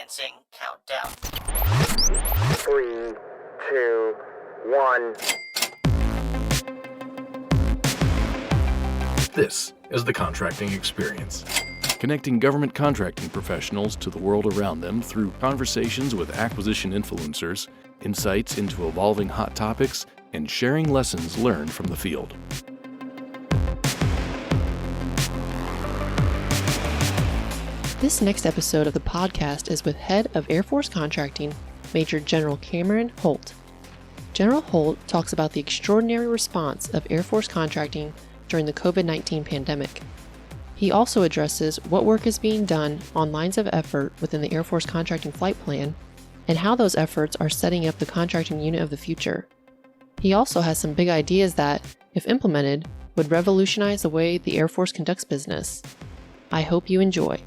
Commencing countdown. 3, 2, 1. This is the Contracting Experience, connecting government contracting professionals to the world around them through conversations with acquisition influencers, insights into evolving hot topics, and sharing lessons learned from the field. This next episode of the podcast is with Head of Air Force Contracting, Major General Cameron Holt. General Holt talks about the extraordinary response of Air Force contracting during the COVID-19 pandemic. He also addresses what work is being done on lines of effort within the Air Force contracting flight plan and how those efforts are setting up the contracting unit of the future. He also has some big ideas that, if implemented, would revolutionize the way the Air Force conducts business. I hope you enjoy.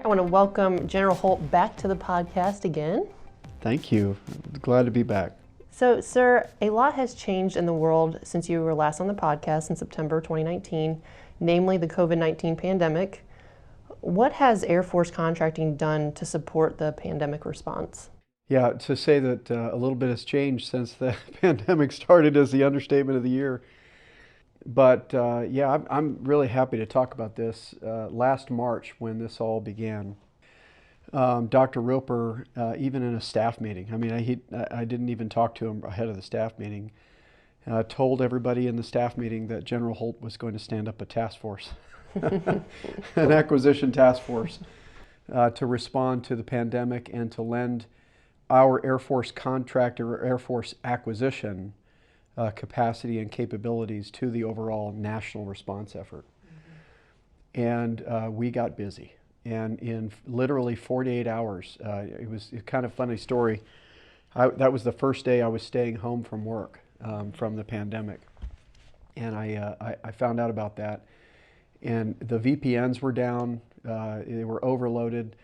I want to welcome General Holt back to the podcast again. Thank you. Glad to be back. So, sir, a lot has changed in the world since you were last on the podcast in September 2019, namely the COVID-19 pandemic. What has Air Force contracting done to support the pandemic response? Yeah, to say that a little bit has changed since the pandemic started is the understatement of the year. But I'm really happy to talk about this. Last March, when this all began, Dr. Roper, even in a staff meeting, I didn't even talk to him ahead of the staff meeting, told everybody in the staff meeting that General Holt was going to stand up a task force, an acquisition task force, to respond to the pandemic and to lend our Air Force contractor or Air Force acquisition capacity and capabilities to the overall national response effort. And we got busy. And in literally 48 hours, it was a kind of funny story. That was the first day I was staying home from work from the pandemic. And I found out about that. And the VPNs were down, they were overloaded.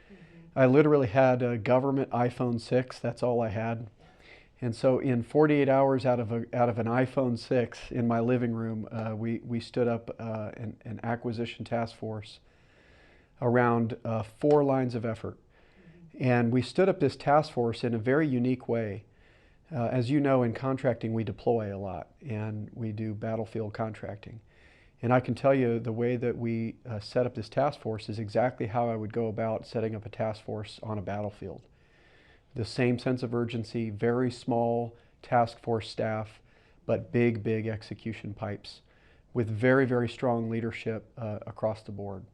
I literally had a government iPhone 6, that's all I had. And so in 48 hours out of an iPhone 6 in my living room, we stood up an acquisition task force around 4 lines of effort. And we stood up this task force in a very unique way. As you know, in contracting, we deploy a lot, and we do battlefield contracting. And I can tell you the way that we set up this task force is exactly how I would go about setting up a task force on a battlefield. The same sense of urgency, very small task force staff, but big execution pipes with very, very strong leadership across the board.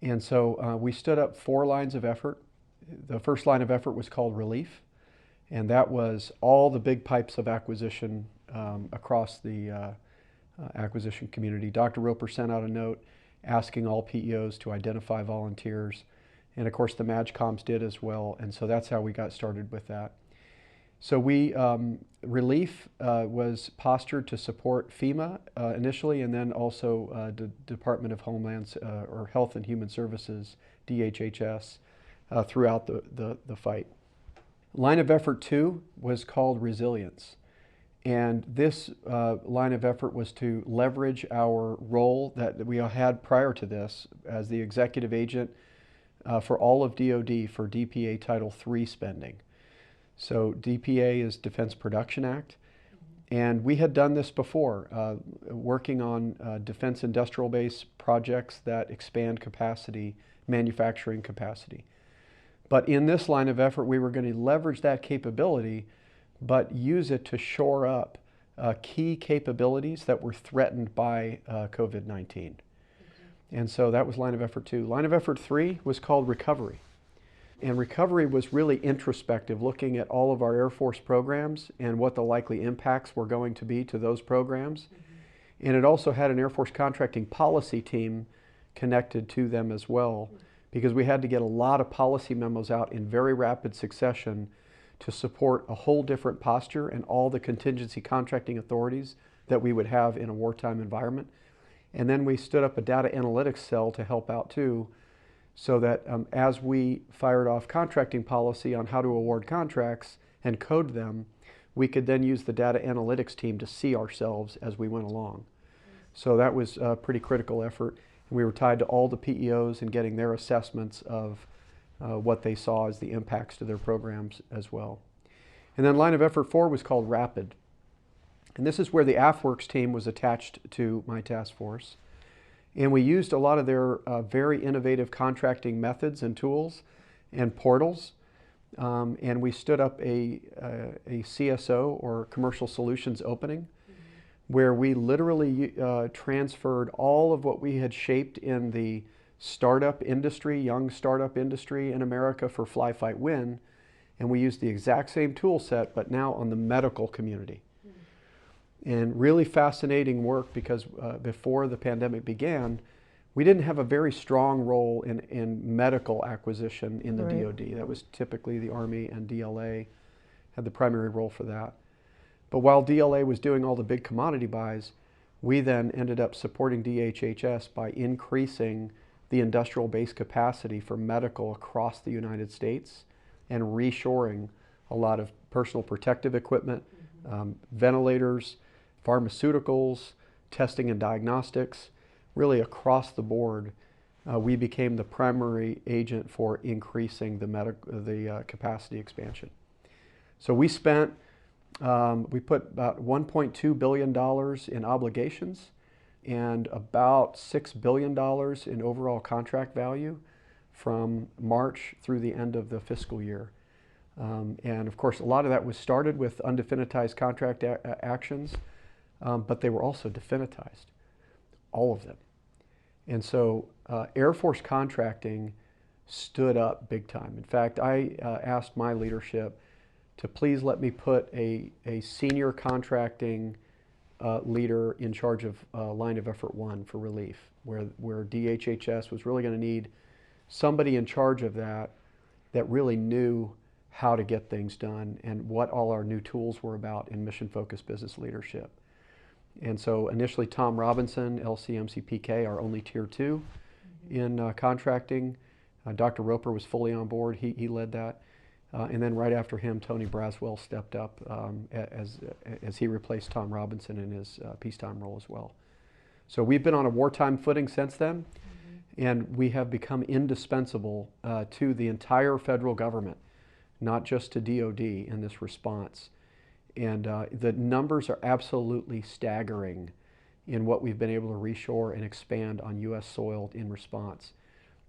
And so we stood up 4 lines of effort. The first line of effort was called relief, and that was all the big pipes of acquisition across the acquisition community. Dr. Roper sent out a note asking all PEOs to identify volunteers. And of course the MAGCOMs did as well, and so that's how we got started with that. So relief was postured to support FEMA initially, and then also the Department of Homeland or Health and Human Services, DHHS, throughout the fight. Line of effort 2 was called resilience. And this line of effort was to leverage our role that we had prior to this as the executive agent for all of DoD for DPA Title III spending. So DPA is Defense Production Act, and we had done this before, working on defense industrial base projects that expand capacity, manufacturing capacity. But in this line of effort, we were going to leverage that capability, but use it to shore up key capabilities that were threatened by COVID-19. And so that was line of effort 2. Line of effort 3 was called recovery. And recovery was really introspective, looking at all of our Air Force programs and what the likely impacts were going to be to those programs. And it also had an Air Force contracting policy team connected to them as well, because we had to get a lot of policy memos out in very rapid succession to support a whole different posture and all the contingency contracting authorities that we would have in a wartime environment. And then we stood up a data analytics cell to help out too, so that as we fired off contracting policy on how to award contracts and code them, we could then use the data analytics team to see ourselves as we went along. So that was a pretty critical effort. We were tied to all the PEOs and getting their assessments of what they saw as the impacts to their programs as well. And then line of effort 4 was called Rapid. And this is where the AFWorks team was attached to my task force. And we used a lot of their very innovative contracting methods and tools and portals. And we stood up a CSO, or Commercial Solutions opening, where we literally transferred all of what we had shaped in the startup industry, young startup industry in America for Fly, Fight, Win. And we used the exact same tool set, but now on the medical community. And really fascinating work, because before the pandemic began, we didn't have a very strong role in medical acquisition in the DoD. That was typically the Army, and DLA had the primary role for that. But while DLA was doing all the big commodity buys, we then ended up supporting DHHS by increasing the industrial base capacity for medical across the United States and reshoring a lot of personal protective equipment, ventilators, pharmaceuticals, testing and diagnostics, really across the board. We became the primary agent for increasing the capacity expansion. So we spent, we put about $1.2 billion in obligations and about $6 billion in overall contract value from March through the end of the fiscal year. And of course, a lot of that was started with undefinitized contract actions, but they were also definitized, all of them. And so Air Force contracting stood up big time. In fact, I asked my leadership to please let me put a senior contracting leader in charge of line of effort 1 for relief, where DHHS was really going to need somebody in charge of that really knew how to get things done and what all our new tools were about in mission-focused business leadership. And so initially Tom Robinson, LCMCPK, our only Tier 2 in contracting. Dr. Roper was fully on board. He led that. And then right after him, Tony Braswell stepped up as he replaced Tom Robinson in his peacetime role as well. So we've been on a wartime footing since then, and we have become indispensable to the entire federal government, not just to DoD in this response. And the numbers are absolutely staggering in what we've been able to reshore and expand on U.S. soil in response.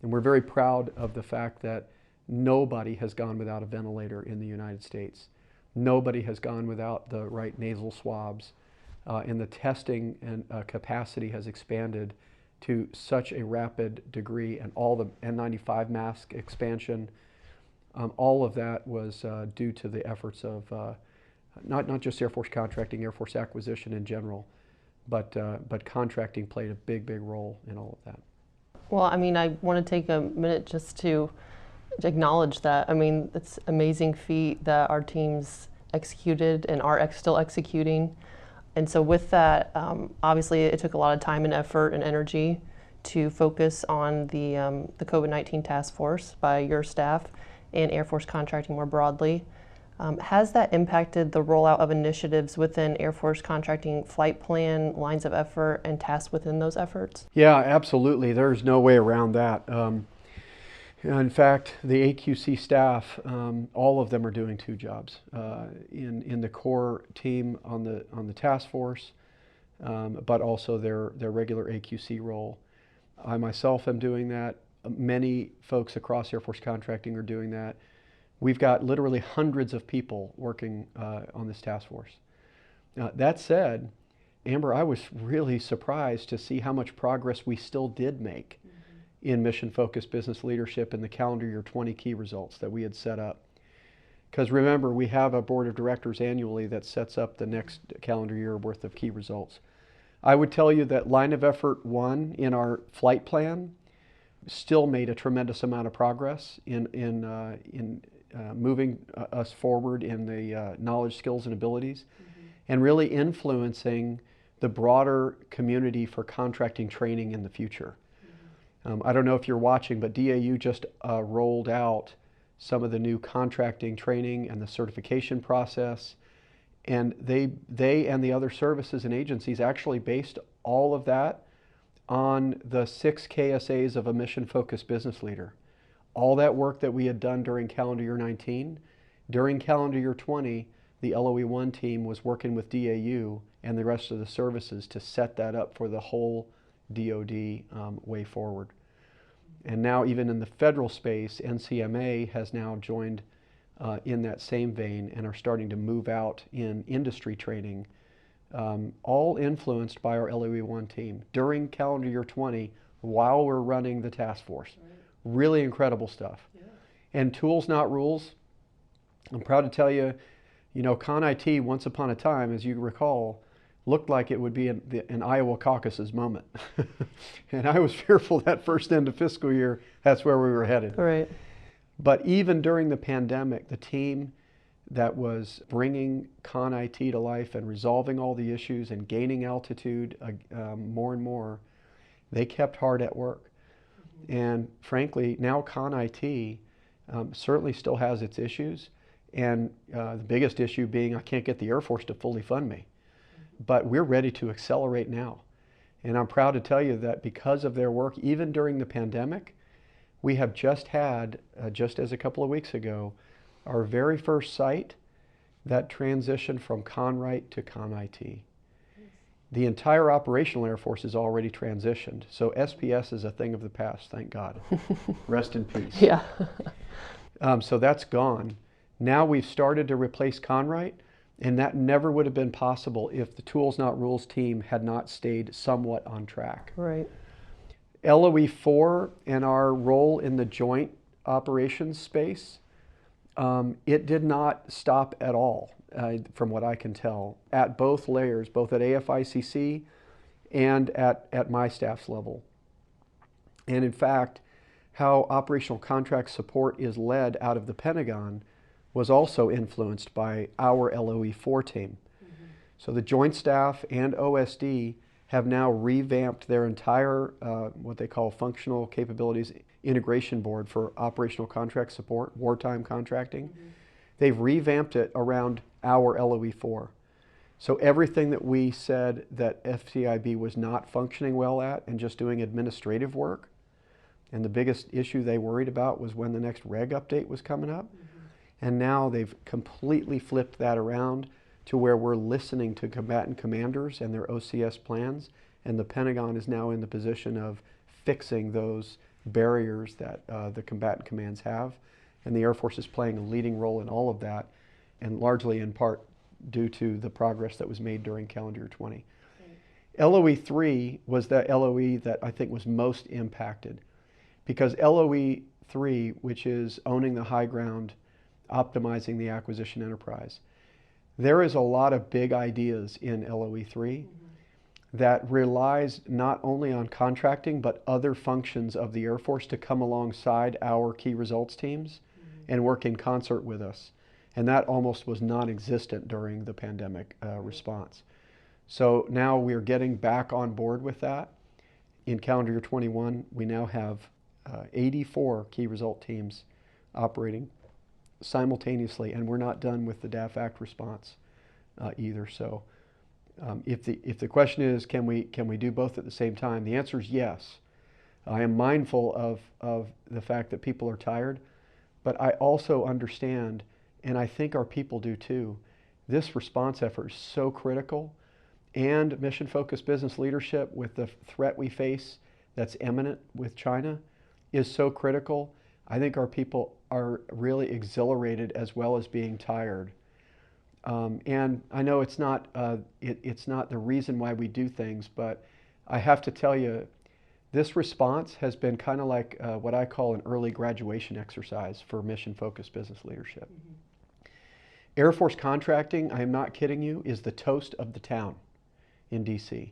And we're very proud of the fact that nobody has gone without a ventilator in the United States. Nobody has gone without the right nasal swabs. And the testing and capacity has expanded to such a rapid degree, and all the N95 mask expansion, all of that was due to the efforts of not just Air Force contracting, Air Force acquisition in general, but contracting played a big, big role in all of that. Well, I mean, I want to take a minute just to acknowledge that. I mean, it's an amazing feat that our teams executed and are still executing. And so with that, obviously it took a lot of time and effort and energy to focus on the COVID-19 task force by your staff and Air Force contracting more broadly. Has that impacted the rollout of initiatives within Air Force contracting flight plan, lines of effort, and tasks within those efforts? Yeah, absolutely. There's no way around that. In fact, the AQC staff, all of them are doing 2 jobs. In the core team on the task force, but also their regular AQC role. I myself am doing that. Many folks across Air Force contracting are doing that. We've got literally hundreds of people working on this task force. That said, Amber, I was really surprised to see how much progress we still did make in mission-focused business leadership in the calendar year 20 key results that we had set up. Because remember, we have a board of directors annually that sets up the next calendar year worth of key results. I would tell you that line of effort 1 in our flight plan still made a tremendous amount of progress in moving us forward in the knowledge, skills, and abilities, and really influencing the broader community for contracting training in the future. I don't know if you're watching, but DAU just rolled out some of the new contracting training and the certification process, and they and the other services and agencies actually based all of that on the 6 KSAs of a mission-focused business leader. All that work that we had done during calendar year 19, during calendar year 20, the LOE1 team was working with DAU and the rest of the services to set that up for the whole DoD way forward. And now even in the federal space, NCMA has now joined in that same vein and are starting to move out in industry training, all influenced by our LOE1 team during calendar year 20 while we're running the task force. Right. Really incredible stuff. Yeah. And tools, not rules. I'm proud to tell you, Con IT once upon a time, as you recall, looked like it would be an Iowa caucuses moment. And I was fearful that first end of fiscal year, that's where we were headed. Right. But even during the pandemic, the team that was bringing Con IT to life and resolving all the issues and gaining altitude more and more, they kept hard at work. Mm-hmm. And frankly, now Con IT certainly still has its issues. And the biggest issue being I can't get the Air Force to fully fund me. But we're ready to accelerate now. And I'm proud to tell you that because of their work, even during the pandemic, we have just had, just as a couple of weeks ago, our very first site that transitioned from ConRite to Con IT. The entire operational Air Force is already transitioned. So SPS is a thing of the past, thank God. Rest in peace. Yeah. So that's gone. Now we've started to replace ConRite. And that never would have been possible if the Tools Not Rules team had not stayed somewhat on track. Right. LOE4 and our role in the joint operations space, it did not stop at all, from what I can tell, at both layers, both at AFICC and at my staff's level. And in fact, how operational contract support is led out of the Pentagon was also influenced by our LOE4 team. Mm-hmm. So the Joint Staff and OSD have now revamped their entire, what they call Functional Capabilities Integration Board for operational contract support, wartime contracting. Mm-hmm. They've revamped it around our LOE4. So everything that we said that FCIB was not functioning well at and just doing administrative work, and the biggest issue they worried about was when the next reg update was coming up. Mm-hmm. And now they've completely flipped that around to where we're listening to combatant commanders and their OCS plans, and the Pentagon is now in the position of fixing those barriers that the combatant commands have. And the Air Force is playing a leading role in all of that, and largely in part due to the progress that was made during calendar year 20. Right. LOE3 was the LOE that I think was most impacted, because LOE3, which is owning the high ground, optimizing the acquisition enterprise. There is a lot of big ideas in LOE3 mm-hmm. that relies not only on contracting, but other functions of the Air Force to come alongside our key results teams mm-hmm. and work in concert with us. And that almost was non-existent during the pandemic response. So now we're getting back on board with that. In calendar year 21, we now have 84 key result teams operating simultaneously, and we're not done with the DAF Act response either. So if the question is, can we do both at the same time? The answer is yes. I am mindful of the fact that people are tired, but I also understand, and I think our people do too, this response effort is so critical, and mission-focused business leadership with the threat we face that's imminent with China is so critical. I think our people are really exhilarated as well as being tired. And I know it's not the reason why we do things, but I have to tell you, this response has been kind of like what I call an early graduation exercise for mission-focused business leadership. Mm-hmm. Air Force contracting, I am not kidding you, is the toast of the town in DC.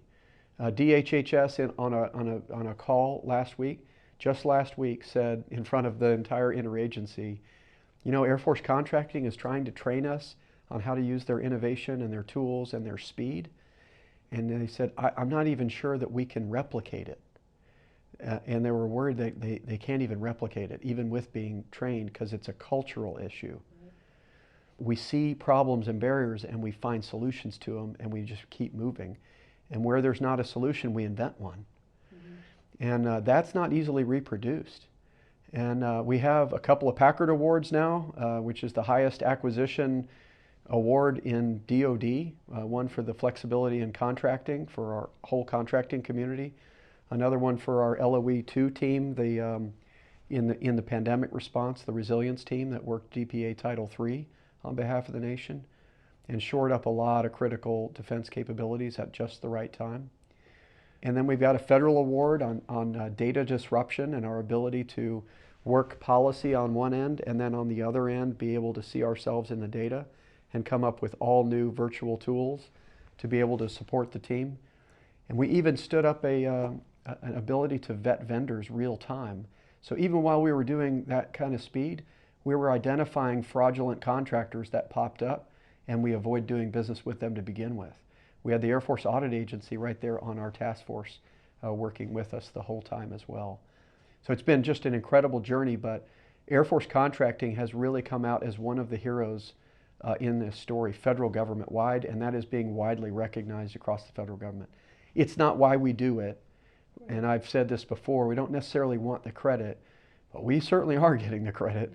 DHHS on a call just last week said in front of the entire interagency, Air Force contracting is trying to train us on how to use their innovation and their tools and their speed. And they said, I'm not even sure that we can replicate it. And they were worried that they can't even replicate it, even with being trained, because it's a cultural issue. We see problems and barriers and we find solutions to them, and we just keep moving. And where there's not a solution, we invent one. Mm-hmm. And that's not easily reproduced. And we have a couple of Packard Awards now, which is the highest acquisition award in DoD, one for the flexibility in contracting for our whole contracting community, another one for our LOE2 team, in the pandemic response, the resilience team that worked DPA Title III on behalf of the nation and shored up a lot of critical defense capabilities at just the right time. And then we've got a federal award on data disruption and our ability to work policy on one end and then on the other end be able to see ourselves in the data and come up with all new virtual tools to be able to support the team. And we even stood up an ability to vet vendors real time. So even while we were doing that kind of speed, we were identifying fraudulent contractors that popped up, and we avoid doing business with them to begin with. We had the Air Force Audit Agency right there on our task force working with us the whole time as well. So it's been just an incredible journey, but Air Force contracting has really come out as one of the heroes in this story, federal government-wide, and that is being widely recognized across the federal government. It's not why we do it, and I've said this before, we don't necessarily want the credit, but we certainly are getting the credit,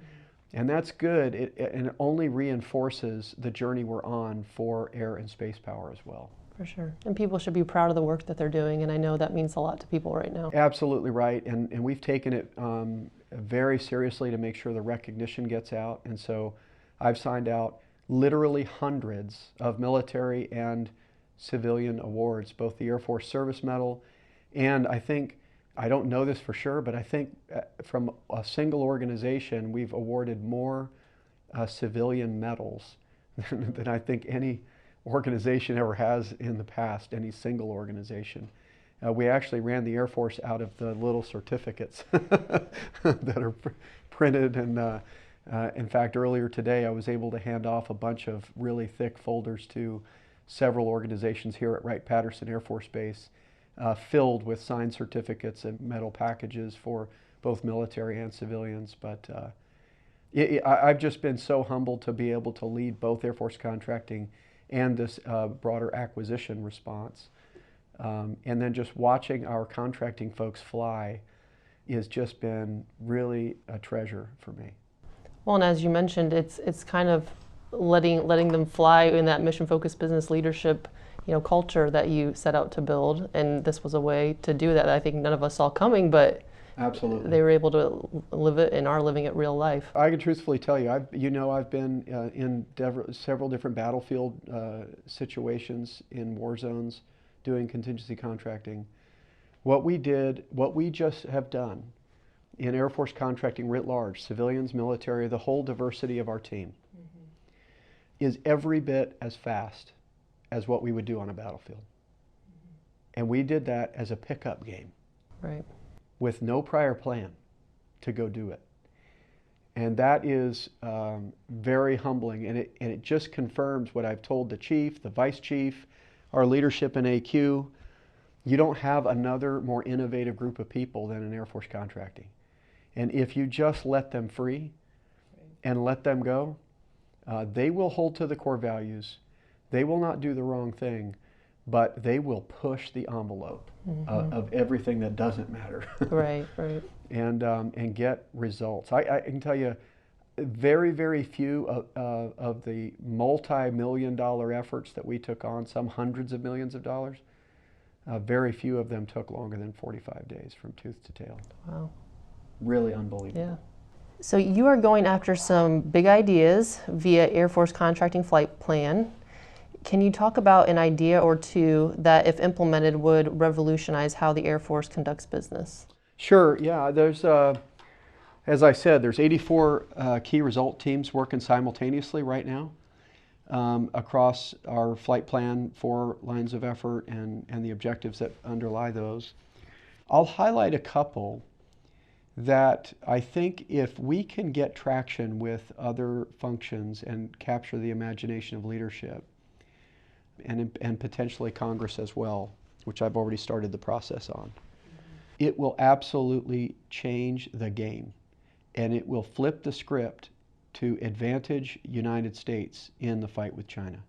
and that's good, and it only reinforces the journey we're on for air and space power as well. For sure. And people should be proud of the work that they're doing, and I know that means a lot to people right now. Absolutely right, and we've taken it very seriously to make sure the recognition gets out, and so I've signed out literally hundreds of military and civilian awards, both the Air Force Service Medal, and I don't know this for sure, but I think from a single organization, we've awarded more civilian medals than I think any organization ever has in the past, any single organization. We actually ran the Air Force out of the little certificates that are printed, and in fact, earlier today, I was able to hand off a bunch of really thick folders to several organizations here at Wright-Patterson Air Force Base, filled with signed certificates and medal packages for both military and civilians. But I've just been so humbled to be able to lead both Air Force contracting and this broader acquisition response. And then just watching our contracting folks fly has just been really a treasure for me. Well, and as you mentioned, it's kind of letting them fly in that mission-focused business leadership, culture that you set out to build, and this was a way to do that. I think none of us saw coming, but absolutely, they were able to live it and are living it real life. I can truthfully tell you, I've been in several different battlefield situations in war zones, doing contingency contracting. What we just have done in Air Force contracting writ large, civilians, military, the whole diversity of our team, is every bit as fast as what we would do on a battlefield. And we did that as a pickup game. Right. With no prior plan to go do it. And that is very humbling, and it just confirms what I've told the chief, the vice chief, our leadership in AQ. You don't have another more innovative group of people than in Air Force contracting. And if you just let them free and let them go, they will hold to the core values. They will not do the wrong thing, but they will push the envelope of everything that doesn't matter. Right. And get results. I can tell you, very, very few of the multi-million-dollar efforts that we took on, some hundreds of millions of dollars, very few of them took longer than 45 days from tooth to tail. Wow. Really unbelievable. Yeah. So you are going after some big ideas via Air Force Contracting Flight Plan. Can you talk about an idea or two that, if implemented, would revolutionize how the Air Force conducts business? Sure, yeah. There's, as I said, there's 84 key result teams working simultaneously right now across our flight plan, 4 lines of effort, and the objectives that underlie those. I'll highlight a couple that I think if we can get traction with other functions and capture the imagination of leadership, and potentially Congress as well, which I've already started the process on, it will absolutely change the game, and it will flip the script to advantage United States in the fight with China.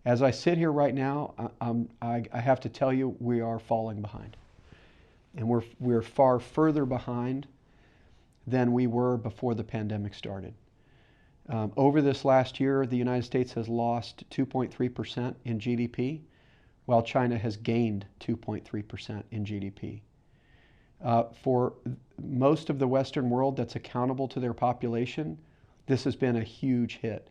As I sit here right now, I have to tell you, we are falling behind. And we're far further behind than we were before the pandemic started. Over this last year, the United States has lost 2.3% in GDP, while China has gained 2.3% in GDP. For most of the Western world that's accountable to their population, this has been a huge hit.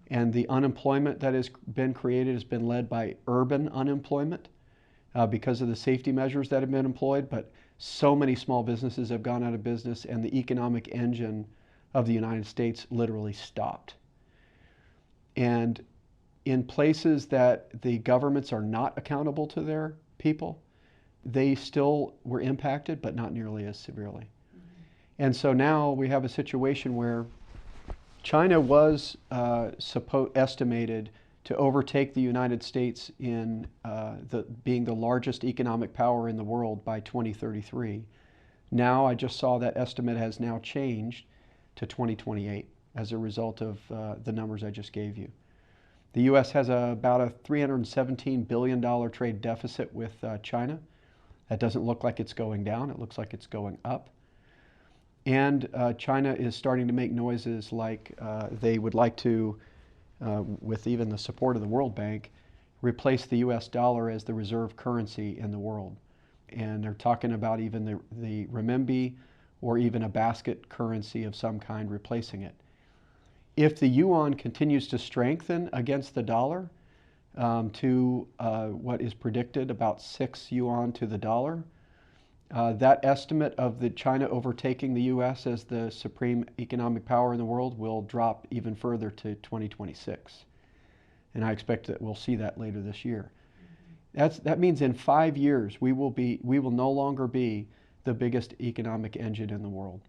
And the unemployment that has been created has been led by urban unemployment because of the safety measures that have been employed, but so many small businesses have gone out of business, and the economic engine of the United States literally stopped. And in places that the governments are not accountable to their people, they still were impacted, but not nearly as severely. And so now we have a situation where China was estimated to overtake the United States in being the largest economic power in the world by 2033. Now I just saw that estimate has now changed to 2028 as a result of the numbers I just gave you. The U.S. has about a $317 billion trade deficit with China. That doesn't look like it's going down. It looks like it's going up. And China is starting to make noises like they would like to, with even the support of the World Bank, replace the US dollar as the reserve currency in the world. And they're talking about even the renminbi or even a basket currency of some kind replacing it. If the yuan continues to strengthen against the dollar to what is predicted about 6 yuan to the dollar, that estimate of the China overtaking the U.S. as the supreme economic power in the world will drop even further to 2026. And I expect that we'll see that later this year. That means in 5 years we will no longer be the biggest economic engine in the world.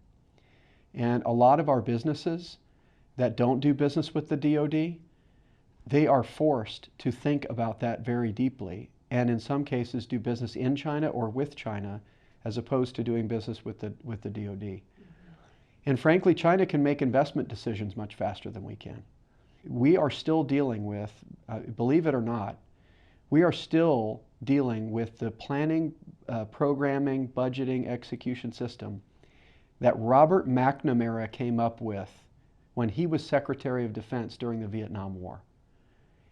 And a lot of our businesses that don't do business with the DoD, they are forced to think about that very deeply, and in some cases do business in China or with China, as opposed to doing business with the DoD. And frankly, China can make investment decisions much faster than we can. We are still dealing with, believe it or not, we are still dealing with the planning, programming, budgeting, execution system that Robert McNamara came up with when he was Secretary of Defense during the Vietnam War.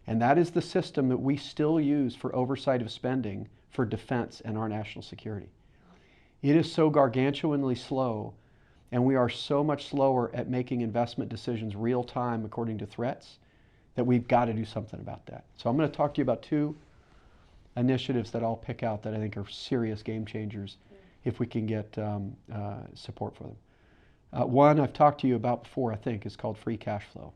And that is the system that we still use for oversight of spending for defense and our national security. It is so gargantuanly slow, and we are so much slower at making investment decisions real time according to threats, that we've got to do something about that. So I'm going to talk to you about 2 initiatives that I'll pick out that I think are serious game changers if we can get support for them. One I've talked to you about before, I think, is called free cash flow.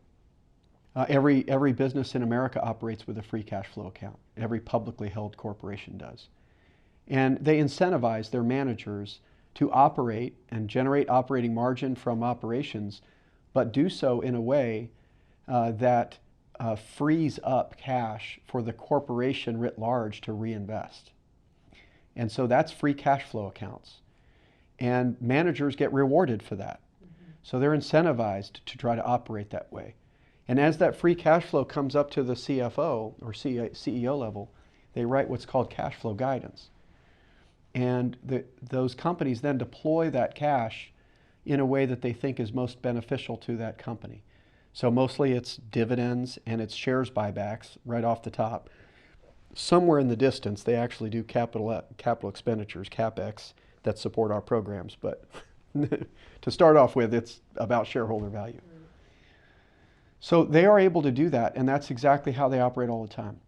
Every business in America operates with a free cash flow account. Every publicly held corporation does. And they incentivize their managers to operate and generate operating margin from operations, but do so in a way that frees up cash for the corporation writ large to reinvest. And so that's free cash flow accounts. And managers get rewarded for that. So they're incentivized to try to operate that way. And as that free cash flow comes up to the CFO or CEO level, they write what's called cash flow guidance. And those companies then deploy that cash in a way that they think is most beneficial to that company. So mostly it's dividends and it's shares buybacks right off the top. Somewhere in the distance, they actually do capital expenditures, CapEx, that support our programs. But to start off with, it's about shareholder value. So they are able to do that, and that's exactly how they operate all the time.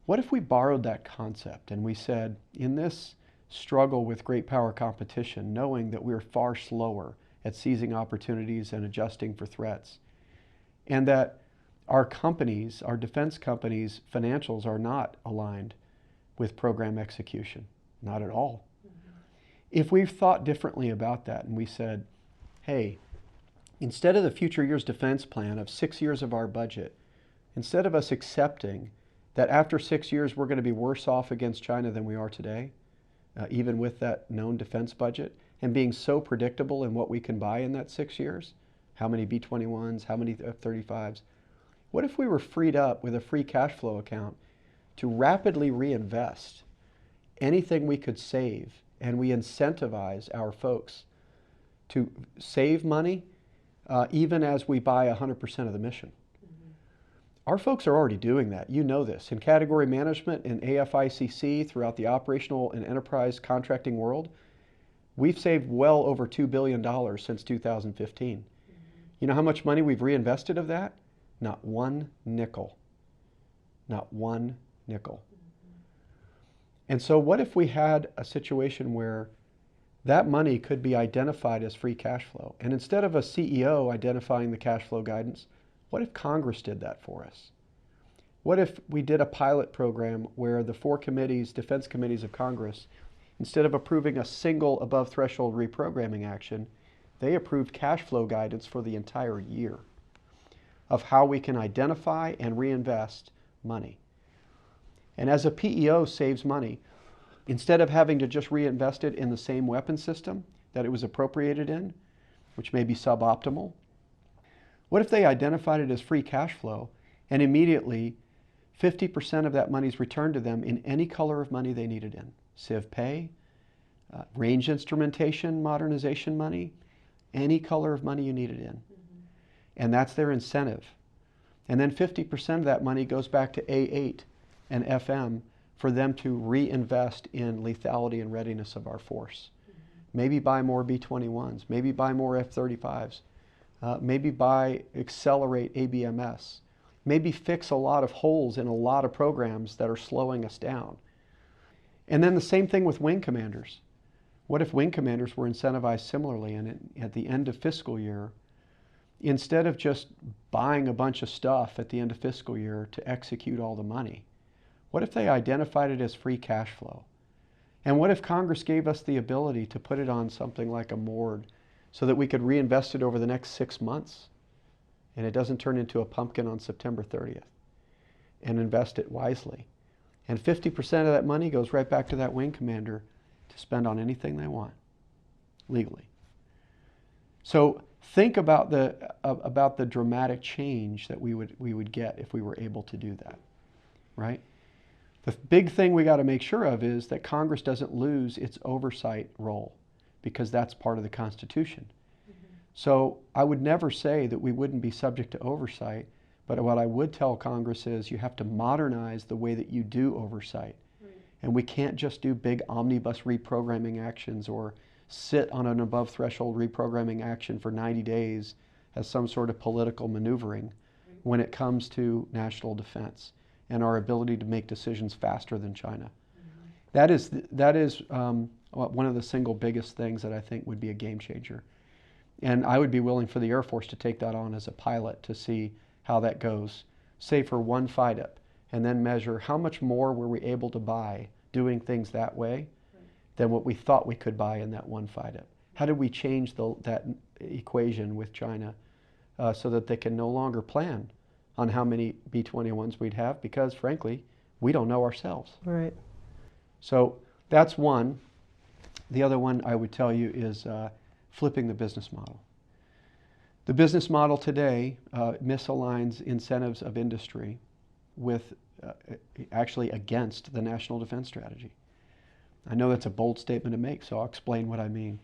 What if we borrowed that concept and we said, in this struggle with great power competition, knowing that we're far slower at seizing opportunities and adjusting for threats, and that our companies, our defense companies' financials are not aligned with program execution, not at all. If we've thought differently about that and we said, hey, instead of the future years defense plan of 6 years of our budget, instead of us accepting that after 6 years we're going to be worse off against China than we are today, even with that known defense budget, and being so predictable in what we can buy in that 6 years, how many B-21s, how many F-35s, what if we were freed up with a free cash flow account to rapidly reinvest anything we could save and we incentivize our folks to save money even as we buy 100% of the mission. Our folks are already doing that. You know this. In category management, in AFICC, throughout the operational and enterprise contracting world, we've saved well over $2 billion since 2015. You know how much money we've reinvested of that? Not one nickel. Not one nickel. And so what if we had a situation where that money could be identified as free cash flow? And instead of a CEO identifying the cash flow guidance, what if Congress did that for us? What if we did a pilot program where the 4 committees, defense committees of Congress, instead of approving a single above threshold reprogramming action, they approved cash flow guidance for the entire year of how we can identify and reinvest money. And as a PEO saves money, instead of having to just reinvest it in the same weapon system that it was appropriated in, which may be suboptimal, what if they identified it as free cash flow and immediately 50% of that money is returned to them in any color of money they needed in? Civ pay, range instrumentation, modernization money, any color of money you needed in. And that's their incentive. And then 50% of that money goes back to A8 and FM for them to reinvest in lethality and readiness of our force. Maybe buy more B-21s, maybe buy more F-35s, maybe accelerate ABMS, maybe fix a lot of holes in a lot of programs that are slowing us down. And then the same thing with wing commanders. What if wing commanders were incentivized similarly, and at the end of fiscal year, instead of just buying a bunch of stuff at the end of fiscal year to execute all the money, what if they identified it as free cash flow? And what if Congress gave us the ability to put it on something like a MORD so that we could reinvest it over the next 6 months and it doesn't turn into a pumpkin on September 30th, and invest it wisely? And 50% of that money goes right back to that wing commander to spend on anything they want, legally. So think about the dramatic change that we would get if we were able to do that, right? The big thing we got to make sure of is that Congress doesn't lose its oversight role, because that's part of the Constitution. So I would never say that we wouldn't be subject to oversight, but what I would tell Congress is you have to modernize the way that you do oversight. And we can't just do big omnibus reprogramming actions or sit on an above threshold reprogramming action for 90 days as some sort of political maneuvering when it comes to national defense and our ability to make decisions faster than China. That is one of the single biggest things that I think would be a game changer. And I would be willing for the Air Force to take that on as a pilot to see how that goes, say for one fight up, and then measure how much more were we able to buy doing things that way than what we thought we could buy in that one fight up. How did we change that equation with China so that they can no longer plan on how many B-21s we'd have, because frankly, we don't know ourselves. Right. So that's one. The other one I would tell you is flipping the business model. The business model today misaligns incentives of industry with actually against the National Defense Strategy. I know that's a bold statement to make, so I'll explain what I mean.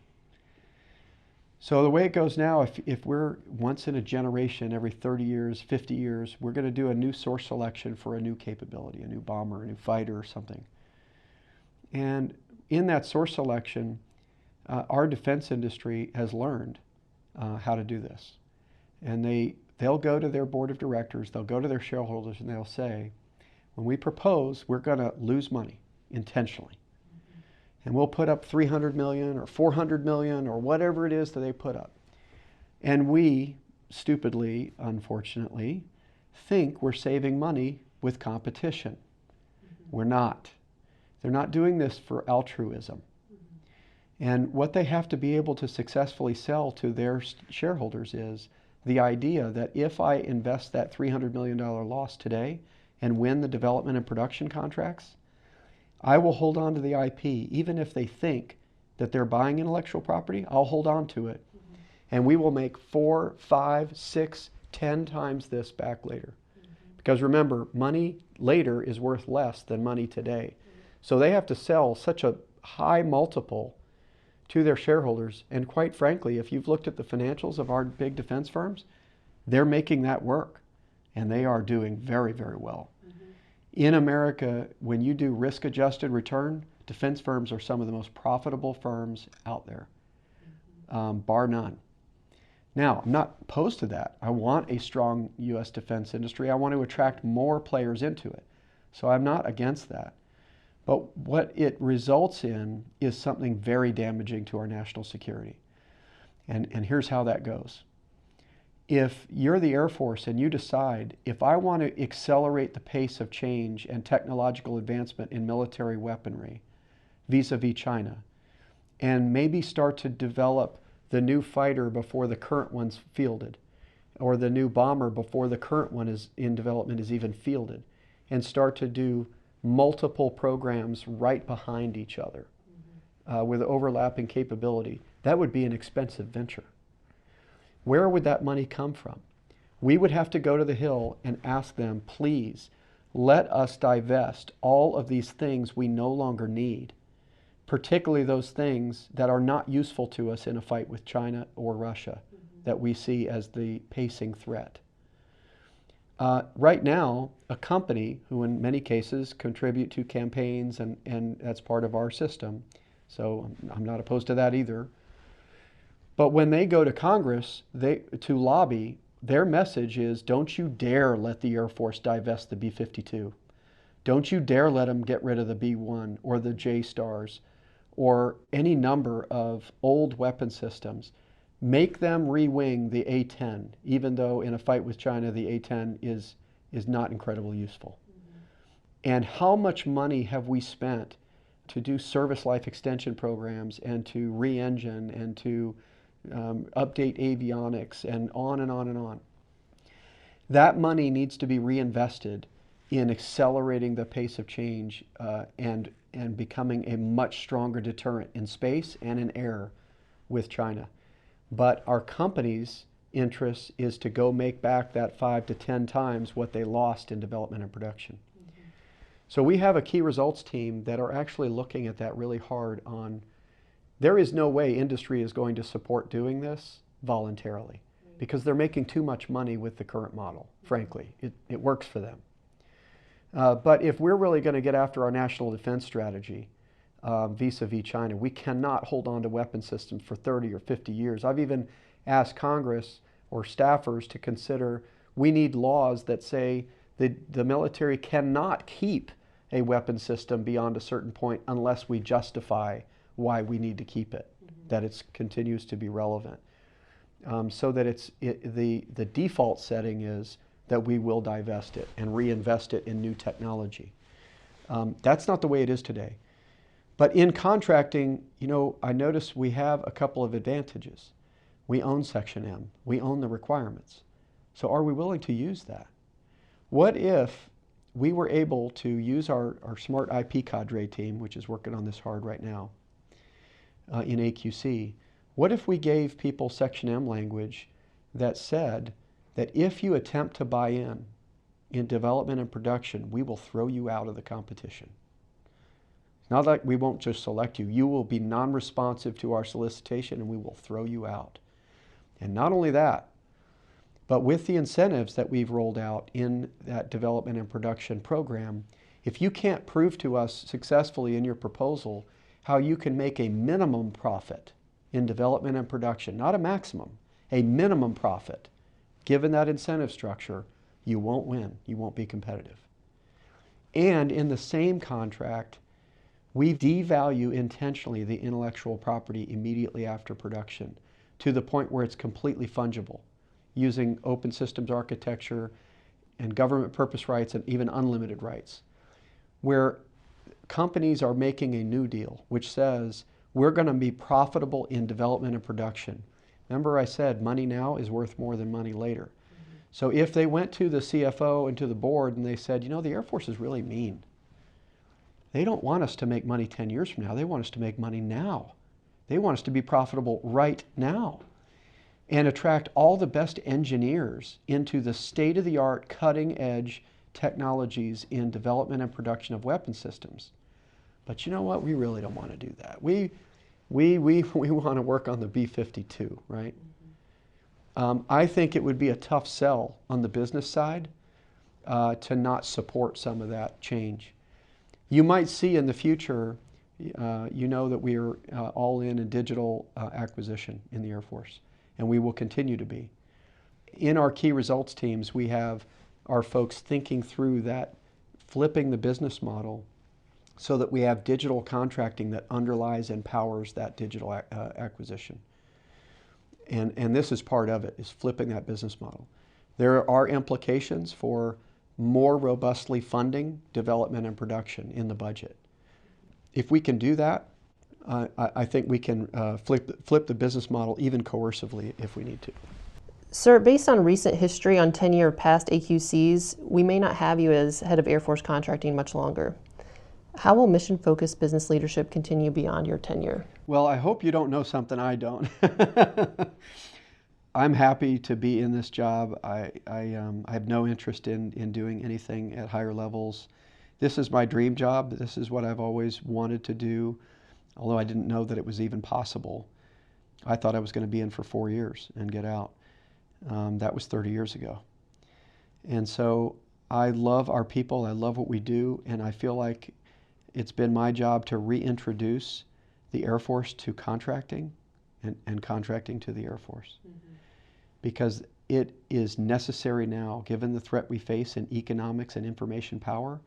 So the way it goes now, if we're once in a generation, every 30 years, 50 years, we're going to do a new source selection for a new capability, a new bomber, a new fighter or something. And in that source selection, our defense industry has learned how to do this. And they'll go to their board of directors, they'll go to their shareholders, and they'll say, when we propose, we're going to lose money intentionally. And we'll put up 300 million or 400 million or whatever it is that they put up. And we, stupidly, unfortunately, think we're saving money with competition. We're not. They're not doing this for altruism. And what they have to be able to successfully sell to their shareholders is the idea that if I invest that $300 million loss today and win the development and production contracts, I will hold on to the IP. Even if they think that they're buying intellectual property, I'll hold on to it. And we will make 4, 5, 6, 10 times this back later. Because remember, money later is worth less than money today. So they have to sell such a high multiple to their shareholders. And quite frankly, if you've looked at the financials of our big defense firms, they're making that work, and they are doing very, very well. In America, when you do risk-adjusted return, defense firms are some of the most profitable firms out there, bar none. Now, I'm not opposed to that. I want a strong U.S. defense industry. I want to attract more players into it. So I'm not against that. But what it results in is something very damaging to our national security. And here's how that goes. If you're the Air Force and you decide, if I want to accelerate the pace of change and technological advancement in military weaponry vis-a-vis China, and maybe start to develop the new fighter before the current one's fielded, or the new bomber before the current one is in development is even fielded, and start to do multiple programs right behind each other with overlapping capability, that would be an expensive venture. Where would that money come from? We would have to go to the Hill and ask them, please, let us divest all of these things we no longer need, particularly those things that are not useful to us in a fight with China or Russia that we see as the pacing threat. Right now, a company who in many cases contribute to campaigns, and that's part of our system, so I'm not opposed to that either. But when they go to Congress to lobby, their message is, don't you dare let the Air Force divest the B-52. Don't you dare let them get rid of the B-1 or the J-Stars or any number of old weapon systems. Make them re-wing the A-10, even though in a fight with China, the A-10 is not incredibly useful. And how much money have we spent to do service life extension programs and to re-engine and to update avionics and on and on and on. That money needs to be reinvested in accelerating the pace of change and becoming a much stronger deterrent in space and in air with China. But our company's interest is to go make back that 5 to 10 times what they lost in development and production. So we have a key results team that are actually looking at that really hard on. There is no way industry is going to support doing this voluntarily because they're making too much money with the current model, frankly. It works for them. But if we're really going to get after our national defense strategy vis-a-vis China, we cannot hold on to weapon systems for 30 or 50 years. I've even asked Congress or staffers to consider we need laws that say the military cannot keep a weapon system beyond a certain point unless we justify why we need to keep it, that it continues to be relevant. So that the default setting is that we will divest it and reinvest it in new technology. That's not the way it is today. But in contracting, I notice we have a couple of advantages. We own Section M. We own the requirements. So are we willing to use that? What if we were able to use our smart IP cadre team, which is working on this hard right now, in AQC, what if we gave people Section M language that said that if you attempt to buy in development and production, we will throw you out of the competition. It's not like we won't just select you. You will be non-responsive to our solicitation and we will throw you out. And not only that, but with the incentives that we've rolled out in that development and production program, if you can't prove to us successfully in your proposal how you can make a minimum profit in development and production, not a maximum, a minimum profit, given that incentive structure, you won't win, you won't be competitive. And in the same contract, we devalue intentionally the intellectual property immediately after production to the point where it's completely fungible, using open systems architecture and government purpose rights and even unlimited rights, where companies are making a new deal which says we're going to be profitable in development and production. Remember I said money now is worth more than money later. So if they went to the CFO and to the board and they said, the Air Force is really mean. They don't want us to make money 10 years from now. They want us to make money now. They want us to be profitable right now and attract all the best engineers into the state-of-the-art, cutting-edge technologies in development and production of weapon systems. But you know what? We really don't want to do that. We want to work on the B-52, right? I think it would be a tough sell on the business side to not support some of that change. You might see in the future, you know that we are all in digital acquisition in the Air Force, and we will continue to be. In our key results teams, we have our folks thinking through that, flipping the business model so that we have digital contracting that underlies and powers that digital acquisition. And this is part of it, is flipping that business model. There are implications for more robustly funding development and production in the budget. If we can do that, I think we can flip the business model even coercively if we need to. Sir, based on recent history on 10-year past AQCs, we may not have you as head of Air Force contracting much longer. How will mission-focused business leadership continue beyond your tenure? Well, I hope you don't know something I don't. I'm happy to be in this job. I have no interest in doing anything at higher levels. This is my dream job. This is what I've always wanted to do, although I didn't know that it was even possible. I thought I was going to be in for 4 years and get out. That was 30 years ago. And so I love our people. I love what we do, and I feel like it's been my job to reintroduce the Air Force to contracting and contracting to the Air Force. Because it is necessary now, given the threat we face in economics and information power,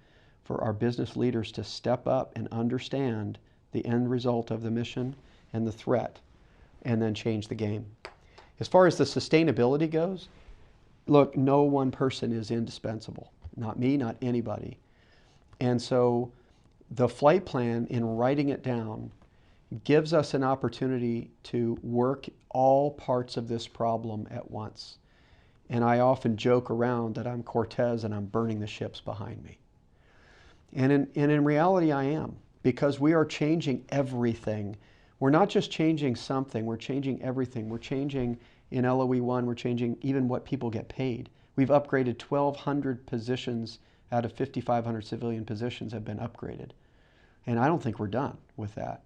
for our business leaders to step up and understand the end result of the mission and the threat, and then change the game. As far as the sustainability goes, look, no one person is indispensable. Not me, not anybody. And so the flight plan, in writing it down, gives us an opportunity to work all parts of this problem at once. And I often joke around that I'm Cortez and I'm burning the ships behind me. And in reality I am, because we are changing everything. We're not just changing something, we're changing everything. We're changing in LOE1, we're changing even what people get paid. We've upgraded 1,200 positions out of 5,500 civilian positions have been upgraded. And I don't think we're done with that.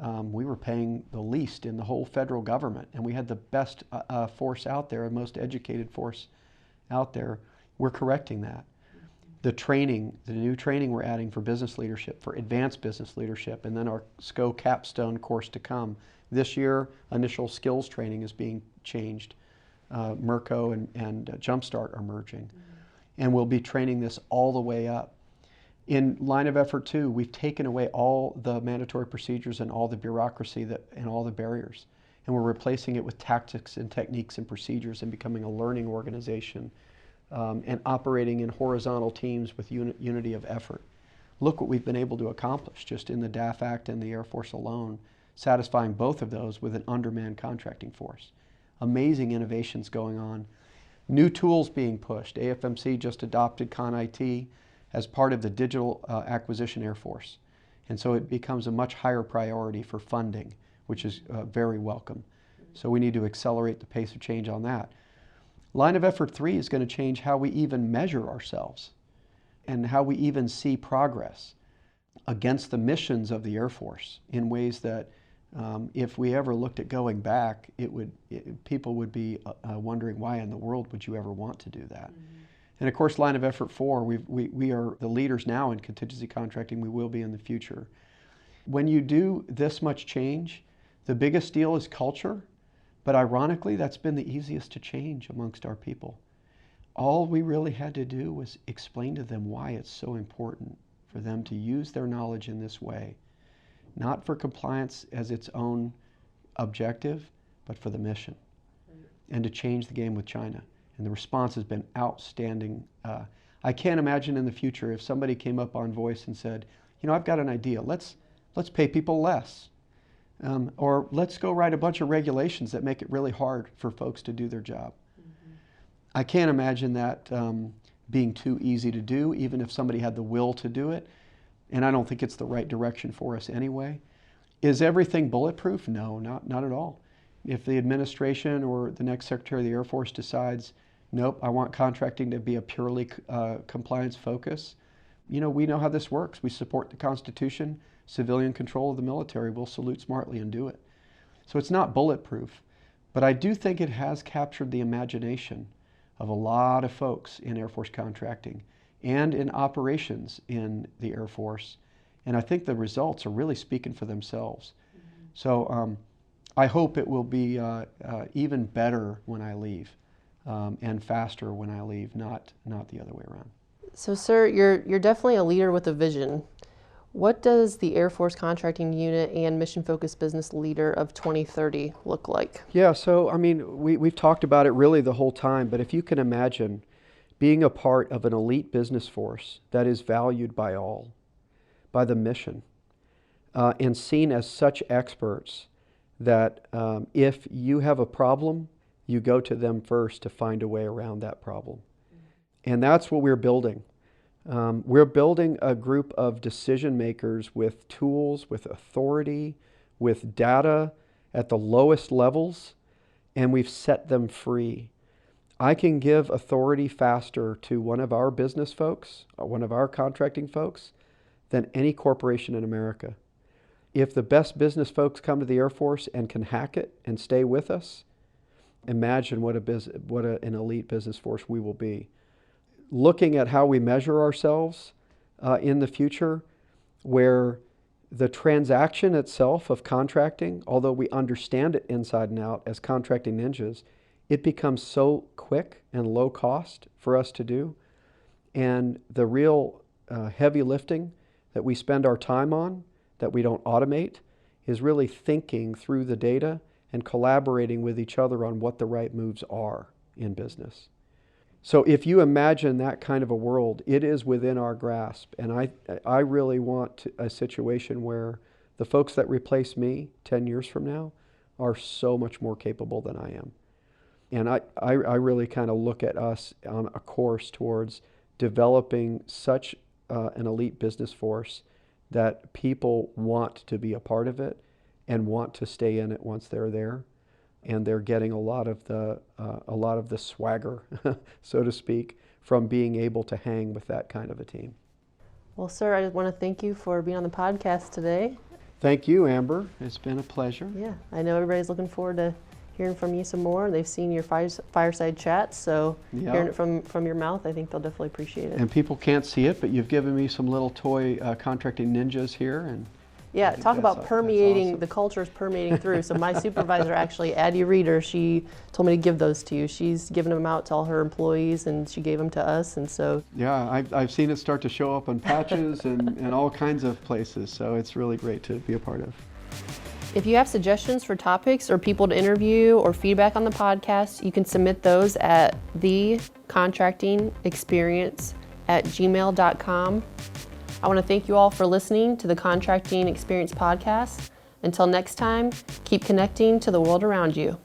We were paying the least in the whole federal government, and we had the best force out there, the most educated force out there. We're correcting that. The training, the new training we're adding for business leadership, for advanced business leadership, and then our SCO capstone course to come. This year, initial skills training is being changed. MERCO and Jumpstart are merging. And we'll be training this all the way up. In line of effort 2, we've taken away all the mandatory procedures and all the bureaucracy and all the barriers. And we're replacing it with tactics and techniques and procedures and becoming a learning organization and operating in horizontal teams with unity of effort. Look what we've been able to accomplish just in the DAF Act and the Air Force alone, satisfying both of those with an undermanned contracting force. Amazing innovations going on. New tools being pushed. AFMC just adopted ConIT as part of the digital acquisition Air Force. And so it becomes a much higher priority for funding, which is very welcome. So we need to accelerate the pace of change on that. Line of effort 3 is going to change how we even measure ourselves and how we even see progress against the missions of the Air Force in ways that if we ever looked at going back, people would be wondering, why in the world would you ever want to do that? And of course, line of effort 4, we are the leaders now in contingency contracting. We will be in the future. When you do this much change, the biggest deal is culture. But ironically, that's been the easiest to change amongst our people. All we really had to do was explain to them why it's so important for them to use their knowledge in this way, not for compliance as its own objective, but for the mission, and to change the game with China. And the response has been outstanding. I can't imagine in the future if somebody came up on Voice and said, you know, I've got an idea. Let's pay people less. Or let's go write a bunch of regulations that make it really hard for folks to do their job. I can't imagine that being too easy to do, even if somebody had the will to do it. And I don't think it's the right direction for us anyway. Is everything bulletproof? No, not at all. If the administration or the next Secretary of the Air Force decides, nope, I want contracting to be a purely compliance focus, you know, we know how this works. We support the Constitution. civilian control of the military, we'll salute smartly and do it. So it's not bulletproof, but I do think it has captured the imagination of a lot of folks in Air Force contracting and in operations in the Air Force. And I think the results are really speaking for themselves. So I hope it will be even better when I leave and faster when I leave, not the other way around. So, sir, you're definitely a leader with a vision. What does the Air Force Contracting Unit and Mission-Focused Business Leader of 2030 look like? Yeah, so I mean, we've talked about it really the whole time, but if you can imagine being a part of an elite business force that is valued by all, by the mission, and seen as such experts that if you have a problem, you go to them first to find a way around that problem. And that's what we're building. We're building a group of decision makers with tools, with authority, with data at the lowest levels, and we've set them free. I can give authority faster to one of our business folks, one of our contracting folks, than any corporation in America. If the best business folks come to the Air Force and can hack it and stay with us, imagine what an elite business force we will be. Looking at how we measure ourselves in the future, where the transaction itself of contracting, although we understand it inside and out as contracting ninjas, it becomes so quick and low cost for us to do. And the real heavy lifting that we spend our time on, that we don't automate, is really thinking through the data and collaborating with each other on what the right moves are in business. So if you imagine that kind of a world, it is within our grasp. And I really want a situation where the folks that replace me 10 years from now are so much more capable than I am. And I really kind of look at us on a course towards developing such an elite business force that people want to be a part of it and want to stay in it once they're there. And they're getting a lot of the swagger, so to speak, from being able to hang with that kind of a team. Well, sir, I just want to thank you for being on the podcast today. Thank you, Amber. It's been a pleasure. Yeah, I know everybody's looking forward to hearing from you some more. They've seen your fireside chats, so hearing it from your mouth, I think they'll definitely appreciate it. And people can't see it, but you've given me some little toy contracting ninjas here, and yeah, talk about permeating, awesome. The culture is permeating through. So my supervisor, actually, Addie Reeder, she told me to give those to you. She's given them out to all her employees, and she gave them to us, and so. Yeah, I've seen it start to show up on patches and all kinds of places, so it's really great to be a part of. If you have suggestions for topics or people to interview or feedback on the podcast, you can submit those at thecontractingexperience@gmail.com. I want to thank you all for listening to the Contracting Experience podcast. Until next time, keep connecting to the world around you.